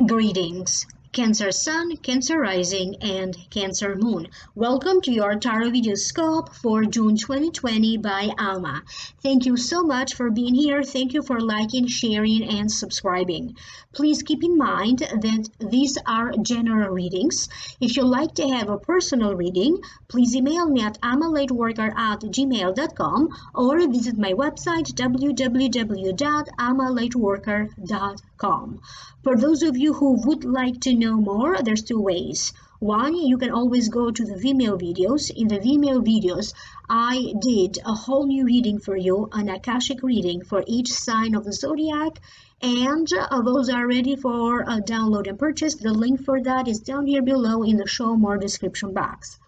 Greetings, Cancer Sun, Cancer Rising, and Cancer Moon. Welcome to your Tarot Video Scope for June 2020 by Alma. Thank you so much for being here. Thank you for liking, sharing, and subscribing. Please keep in mind that these are general readings. If you'd like to have a personal reading, please email me at amalightworker@gmail.com or visit my website www.amalightworker.com. For those of you who would like to know more, there's two ways. One, you can always go to the Vimeo videos. In the Vimeo videos, I did a whole new reading for you, an Akashic reading for each sign of the zodiac, and those are ready for download and purchase. The link for that is down here below in the show more description box.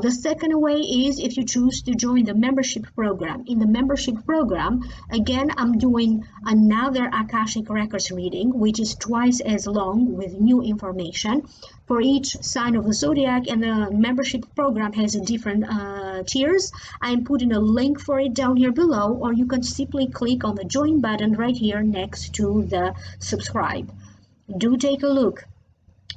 The second way is if you choose to join the membership program. In the membership program, again, I'm doing another Akashic Records reading, which is twice as long with new information for each sign of the zodiac, and the membership program has a different tiers. I'm putting a link for it down here below, or you can simply click on the join button right here next to the subscribe. Do take a look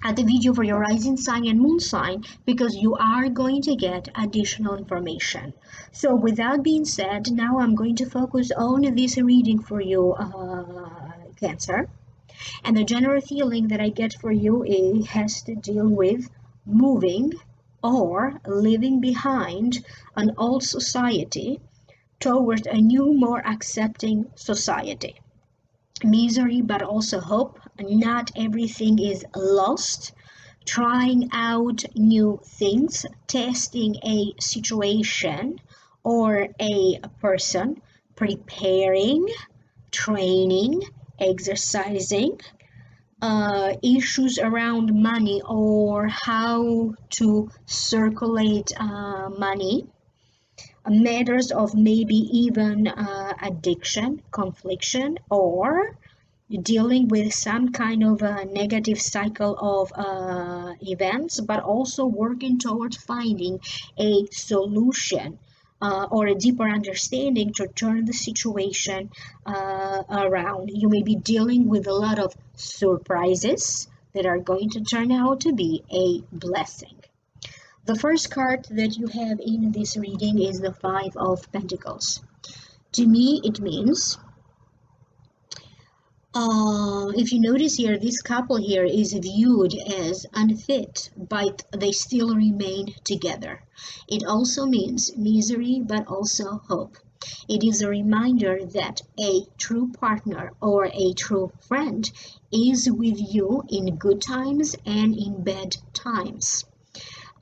at the video for your rising sign and moon sign, because you are going to get additional information. So with that being said, now I'm going to focus on this reading for you, Cancer. And the general feeling that I get for you has to deal with moving or leaving behind an old society toward a new, more accepting society. Misery, but also hope. Not everything is lost. Trying out new things, testing a situation or a person, preparing, training, exercising, issues around money or how to circulate money, matters of maybe even addiction, confliction, or dealing with some kind of a negative cycle of events, but also working towards finding a solution or a deeper understanding to turn the situation around. You may be dealing with a lot of surprises that are going to turn out to be a blessing. The first card that you have in this reading is the Five of Pentacles. To me, it means, if you notice here, this couple here is viewed as unfit, but they still remain together. It also means misery, but also hope. It is a reminder that a true partner or a true friend is with you in good times and in bad times.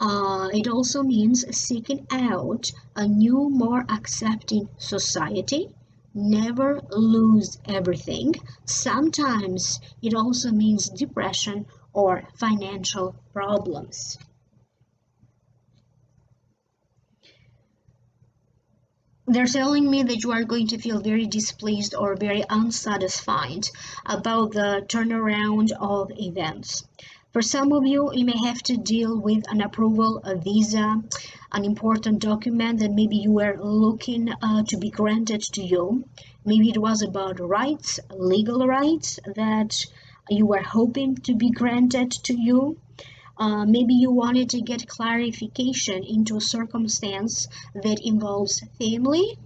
It also means seeking out a new, more accepting society. Never lose everything. Sometimes it also means depression or financial problems. They're telling me that you are going to feel very displeased or very unsatisfied about the turnaround of events. For some of you, you may have to deal with an approval, a visa, an important document that maybe you were looking to be granted to you. Maybe it was about rights, legal rights that you were hoping to be granted to you. Maybe you wanted to get clarification into a circumstance that involves family,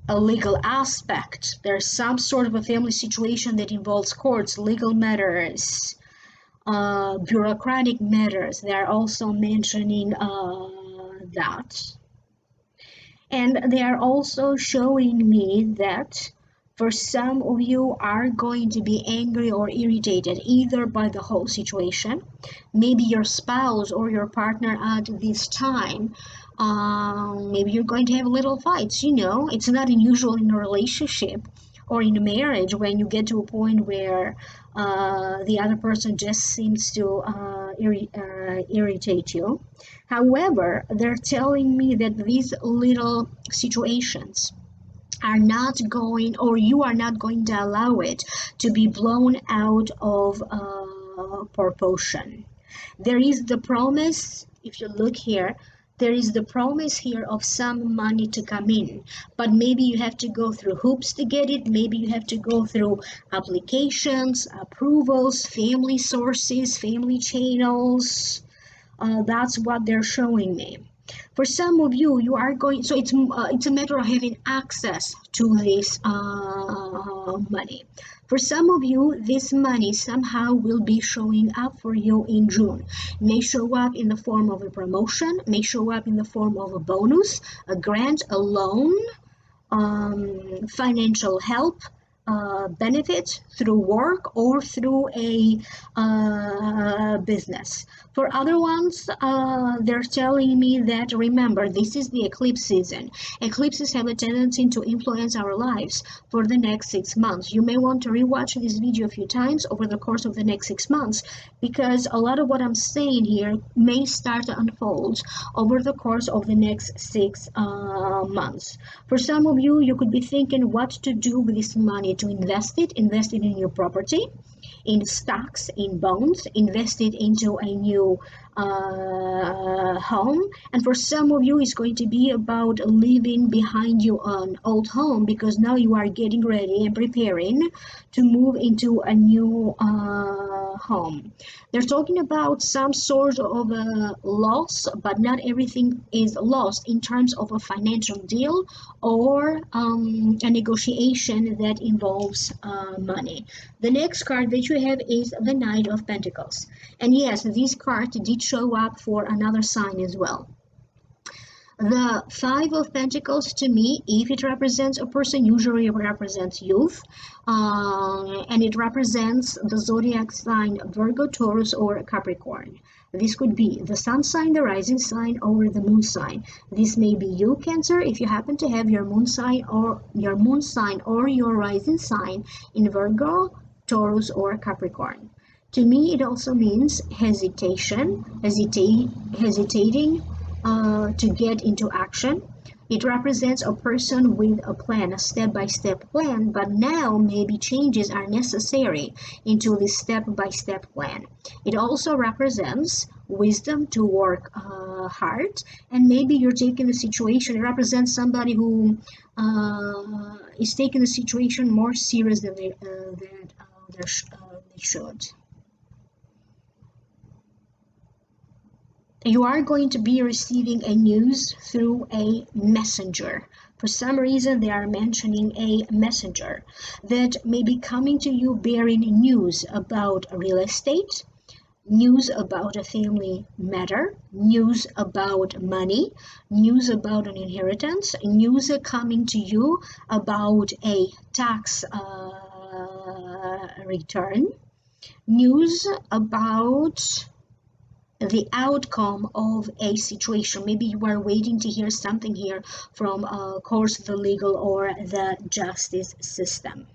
a legal aspect. There's some sort of a family situation that involves courts, legal matters, bureaucratic matters. They're also mentioning that. And they are also showing me that for some of you are going to be angry or irritated either by the whole situation, maybe your spouse or your partner at this time. Maybe you're going to have little fights. It's not unusual in a relationship or in a marriage when you get to a point where the other person just seems to irritate you. However, they're telling me that these little situations are not going, or you are not going to allow it to be blown out of proportion. There is the promise, if you look here, there is the promise here of some money to come in, but maybe you have to go through hoops to get it. Maybe you have to go through applications, approvals, family sources, family channels. That's what they're showing me. For some of you, you are going, so it's a matter of having access to this money. For some of you, this money somehow will be showing up for you in June. May show up in the form of a promotion, may show up in the form of a bonus, a grant, a loan, financial help, benefit through work or through a business. For other ones, they're telling me that, remember, this is the eclipse season. Eclipses have a tendency to influence our lives for the next 6 months. You may want to rewatch this video a few times over the course of the next 6 months, because a lot of what I'm saying here may start to unfold over the course of the next 6 months. For some of you, you could be thinking what to do with this money, to invest it in your property, in stocks, in bonds, invest it into a new home. And for some of you, it's going to be about leaving behind you an old home, because now you are getting ready and preparing to move into a new home. They're talking about some sort of a loss, but not everything is lost in terms of a financial deal or a negotiation that involves money. The next card that you have is the Knight of Pentacles. And yes, this card did show up for another sign as well. The Five of Pentacles, to me, if it represents a person, usually it represents youth, and it represents the zodiac sign Virgo, Taurus, or Capricorn. This could be the sun sign, the rising sign, or the moon sign. This may be you, Cancer, if you happen to have your moon sign or your rising sign in Virgo, Taurus, or Capricorn. To me, it also means hesitation, hesitating to get into action. It represents a person with a plan, a step-by-step plan, but now maybe changes are necessary into this step-by-step plan. It also represents wisdom to work hard, and maybe you're taking a situation, it represents somebody who is taking the situation more serious than they should. You are going to be receiving a news through a messenger. For some reason, they are mentioning a messenger that may be coming to you bearing news about real estate, news about a family matter, news about money, news about an inheritance, news coming to you about a tax return, news about the outcome of a situation. Maybe you are waiting to hear something here from, of course, the legal or the justice system.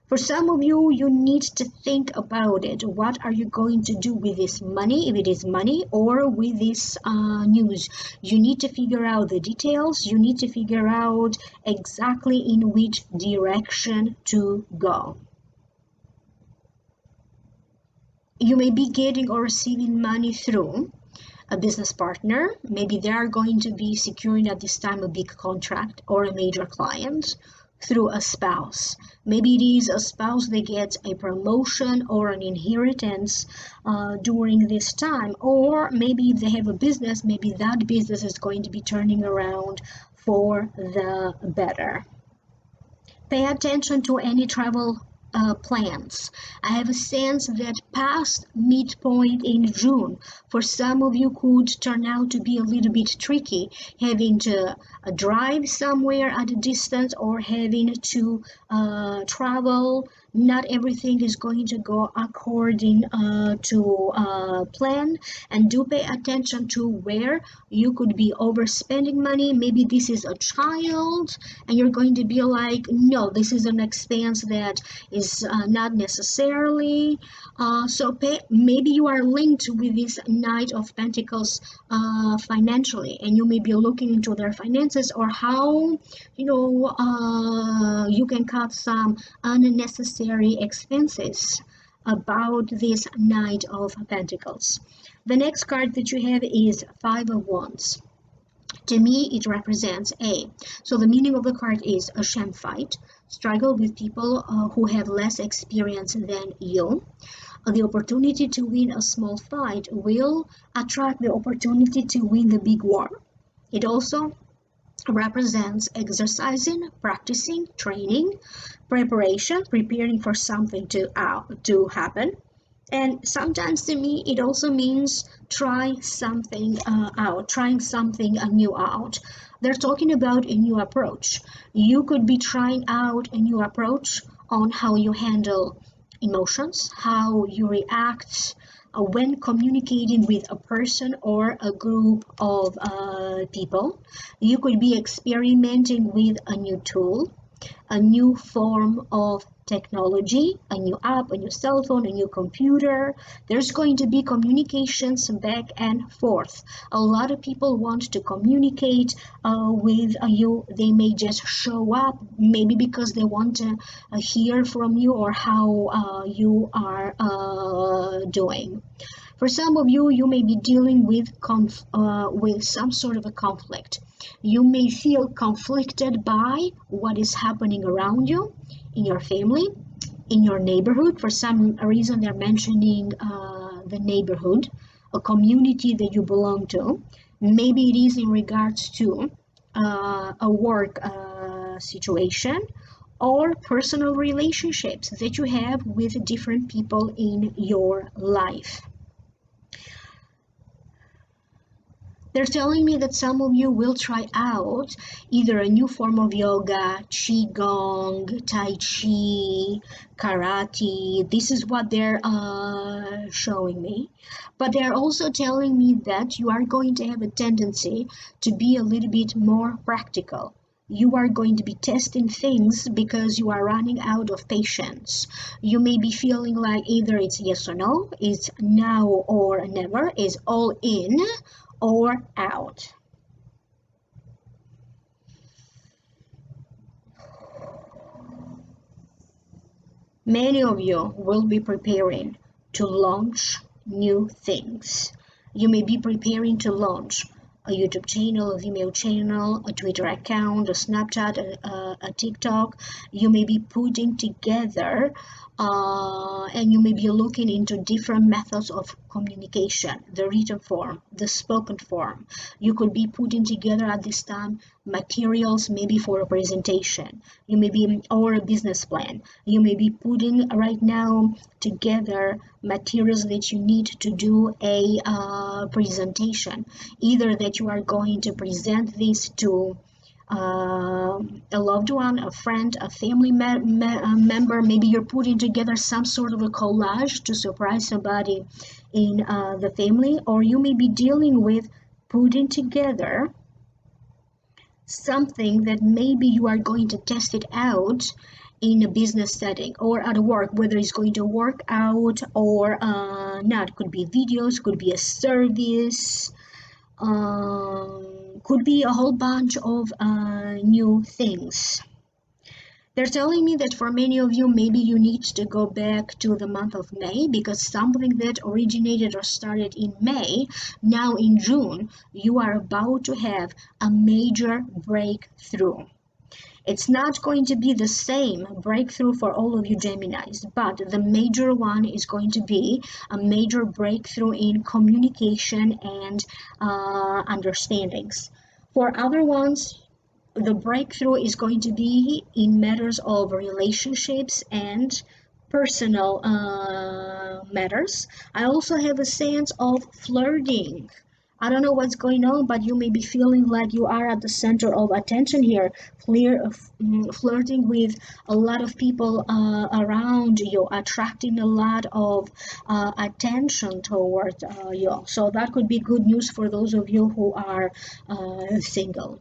For some of you, you need to think about it. What are you going to do with this money, if it is money, or with this news? You need to figure out the details. You need to figure out exactly in which direction to go. You may be getting or receiving money through a business partner. Maybe they are going to be securing at this time a big contract or a major client. Through a spouse. Maybe it is a spouse that gets a promotion or an inheritance during this time. Or maybe if they have a business, maybe that business is going to be turning around for the better. Pay attention to any travel plans. I have a sense that past midpoint in June for some of you could turn out to be a little bit tricky, having to drive somewhere at a distance or having to travel. Not everything is going to go according to plan, and do pay attention to where you could be overspending money. Maybe this is a child and you're going to be like, no, this is an expense that is is not necessarily. Maybe you are linked with this Knight of Pentacles financially, and you may be looking into their finances or how you can cut some unnecessary expenses about this Knight of Pentacles. The next card that you have is Five of Wands. To me, it represents so the meaning of the card is a sham fight, struggle with people who have less experience than you. The opportunity to win a small fight will attract the opportunity to win the big war. It also represents exercising, practicing, training, preparation, preparing for something to happen. And sometimes to me, it also means trying something new out. They're talking about a new approach. You could be trying out a new approach on how you handle emotions, how you react when communicating with a person or a group of people. You could be experimenting with a new tool, a new form of technology, a new app, a new cell phone, a new computer. There's going to be communications back and forth. A lot of people want to communicate with you. They may just show up, maybe because they want to hear from you or how you are doing. For some of you, you may be dealing with some sort of a conflict. You may feel conflicted by what is happening around you, in your family, in your neighborhood. For some reason, they're mentioning the neighborhood, a community that you belong to. Maybe it is in regards to a work situation or personal relationships that you have with different people in your life. They're telling me that some of you will try out either a new form of yoga, qigong, tai chi, karate. This is what they're showing me. But they're also telling me that you are going to have a tendency to be a little bit more practical. You are going to be testing things because you are running out of patience. You may be feeling like either it's yes or no, it's now or never, it's all in or out. Many of you will be preparing to launch new things. You may be preparing to launch a YouTube channel, a Vimeo channel, a Twitter account, a Snapchat, a TikTok. You may be putting together and you may be looking into different methods of communication, the written form, the spoken form. You could be putting together at this time materials maybe for a presentation, you may be, or a business plan. You may be putting right now together materials that you need to do a presentation, either that you are going to present this to a loved one, a friend, a family member. Maybe you're putting together some sort of a collage to surprise somebody in the family, or you may be dealing with putting together something that maybe you are going to test it out in a business setting or at work, whether it's going to work out or not. Could be videos, could be a service, could be a whole bunch of new things. They're telling me that for many of you, maybe you need to go back to the month of May, because something that originated or started in May, now in June, you are about to have a major breakthrough. It's not going to be the same breakthrough for all of you Geminis, but the major one is going to be a major breakthrough in communication and understandings. For other ones, the breakthrough is going to be in matters of relationships and personal matters. I also have a sense of flirting. I don't know what's going on, but you may be feeling like you are at the center of attention here, flirting with a lot of people around you, attracting a lot of attention toward you. So that could be good news for those of you who are single.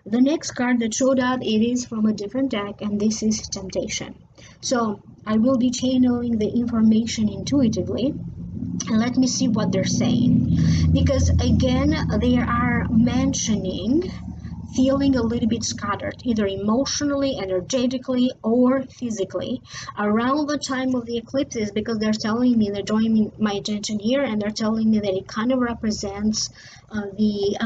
The next card that showed up, it is from a different deck, and this is Temptation. So I will be channeling the information intuitively, and let me see what they're saying. Because again, they are mentioning feeling a little bit scattered, either emotionally, energetically, or physically around the time of the eclipses, because they're telling me, they're drawing my attention here, and they're telling me that it kind of represents the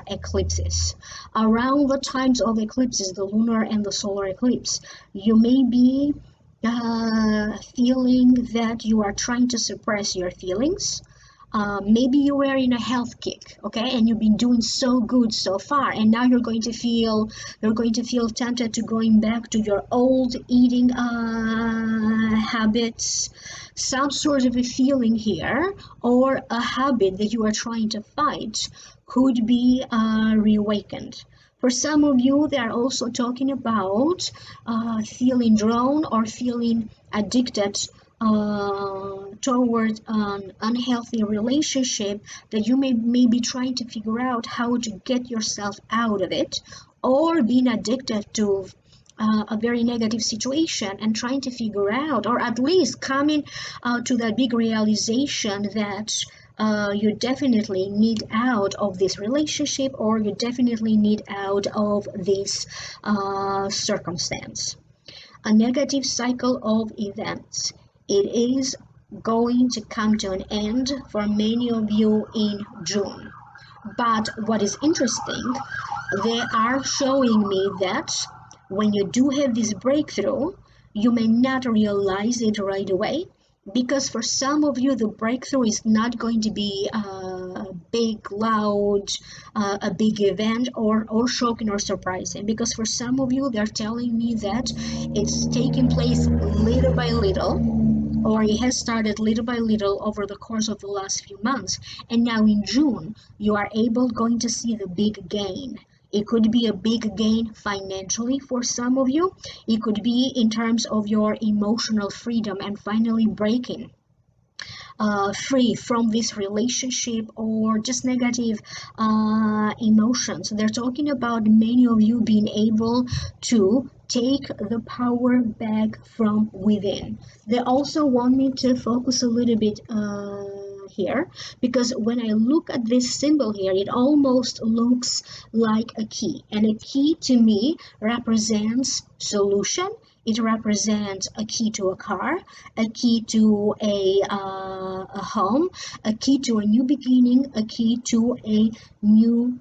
eclipses. Around the times of eclipses, the lunar and the solar eclipse, you may be feeling that you are trying to suppress your feelings. Maybe you were in a health kick, okay, and you've been doing so good so far, and now you're going to feel tempted to going back to your old eating habits, some sort of a feeling here, or a habit that you are trying to fight could be reawakened. For some of you, they are also talking about feeling drawn or feeling addicted toward an unhealthy relationship that you may be trying to figure out how to get yourself out of it, or being addicted to a very negative situation and trying to figure out, or at least coming to that big realization that you definitely need out of this relationship, or you definitely need out of this circumstance. A negative cycle of events. It is going to come to an end for many of you in June. But what is interesting, they are showing me that when you do have this breakthrough, you may not realize it right away, because for some of you the breakthrough is not going to be big, loud, a big event, or shocking or surprising, because for some of you they're telling me that it's taking place little by little, or it has started little by little over the course of the last few months, and now in June you are going to see the big gain. It could be a big gain financially for some of you. It could be in terms of your emotional freedom and finally breaking free from this relationship or just negative emotions. They're talking about many of you being able to take the power back from within. They also want me to focus a little bit here, because when I look at this symbol here, it almost looks like a key, and a key to me represents solution. It represents a key to a car, a key to a home, a key to a new beginning, a key to a new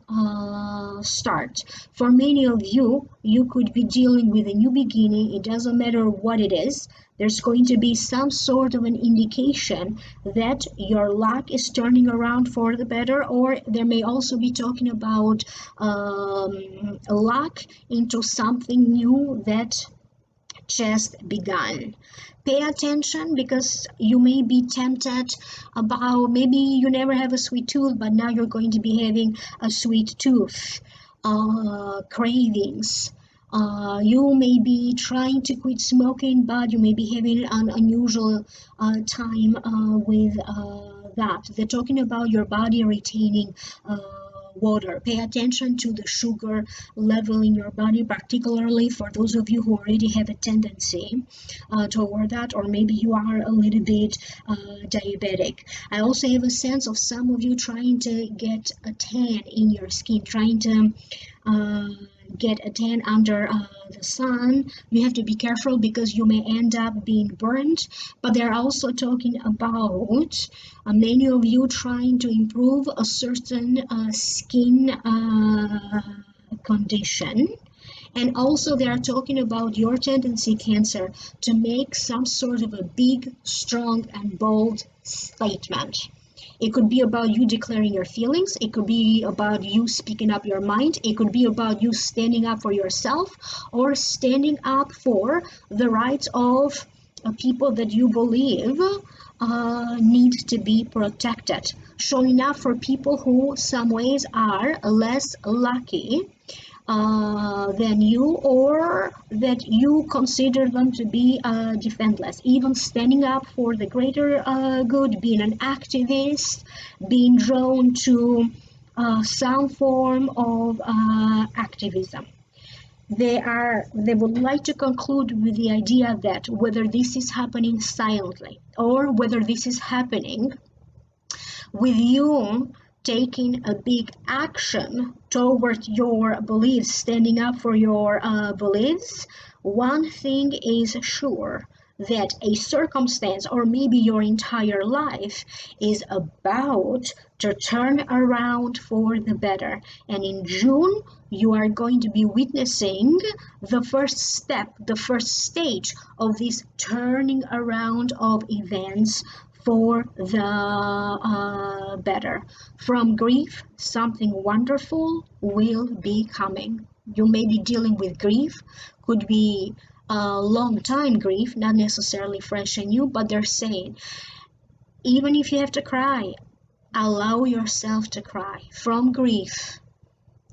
start. For many of you, you could be dealing with a new beginning. It doesn't matter what it is. There's going to be some sort of an indication that your luck is turning around for the better, or there may also be talking about luck into something new that just begun. Pay attention, because you may be tempted about, maybe you never have a sweet tooth, but now you're going to be having a sweet tooth. Cravings. You may be trying to quit smoking, but you may be having an unusual time with that. They're talking about your body retaining water. Pay attention to the sugar level in your body, particularly for those of you who already have a tendency toward that, or maybe you are a little bit diabetic. I also have a sense of some of you trying to get a tan in your skin, trying to get a tan under the sun. You have to be careful, because you may end up being burned. But they're also talking about many of you trying to improve a certain skin condition. And also they are talking about your tendency, Cancer, to make some sort of a big, strong, and bold statement. It could be about you declaring your feelings. It could be about you speaking up your mind. It could be about you standing up for yourself, or standing up for the rights of people that you believe need to be protected. Showing up for people who some ways are less lucky than you, or that you consider them to be defenseless. Even standing up for the greater good, being an activist, being drawn to some form of activism. They would like to conclude with the idea that whether this is happening silently or whether this is happening with you taking a big action toward your beliefs, standing up for your beliefs, one thing is sure, that a circumstance or maybe your entire life is about to turn around for the better. And in June, you are going to be witnessing the first step, the first stage of this turning around of events for the better. From grief, something wonderful will be coming. You may be dealing with grief, could be a long time grief, not necessarily fresh and new, but they're saying, even if you have to cry, allow yourself to cry. From grief,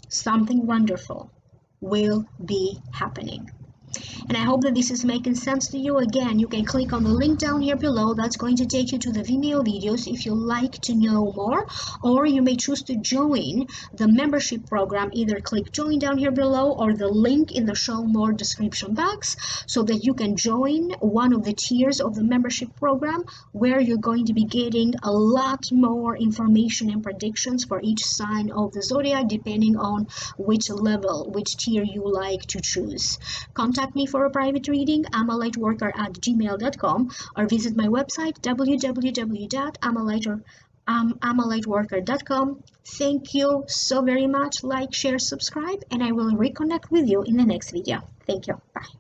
something wonderful will be happening. And I hope that this is making sense to you. Again, you can click on the link down here below. That's going to take you to the Vimeo videos if you like to know more, or you may choose to join the membership program. Either click join down here below or the link in the show more description box so that you can join one of the tiers of the membership program, where you're going to be getting a lot more information and predictions for each sign of the zodiac, depending on which level, which tier you like to choose. Contact me for a private reading, amalightworker@gmail.com, or visit my website, www.amalightworker.com. Thank you so very much. Like, share, subscribe, and I will reconnect with you in the next video. Thank you. Bye.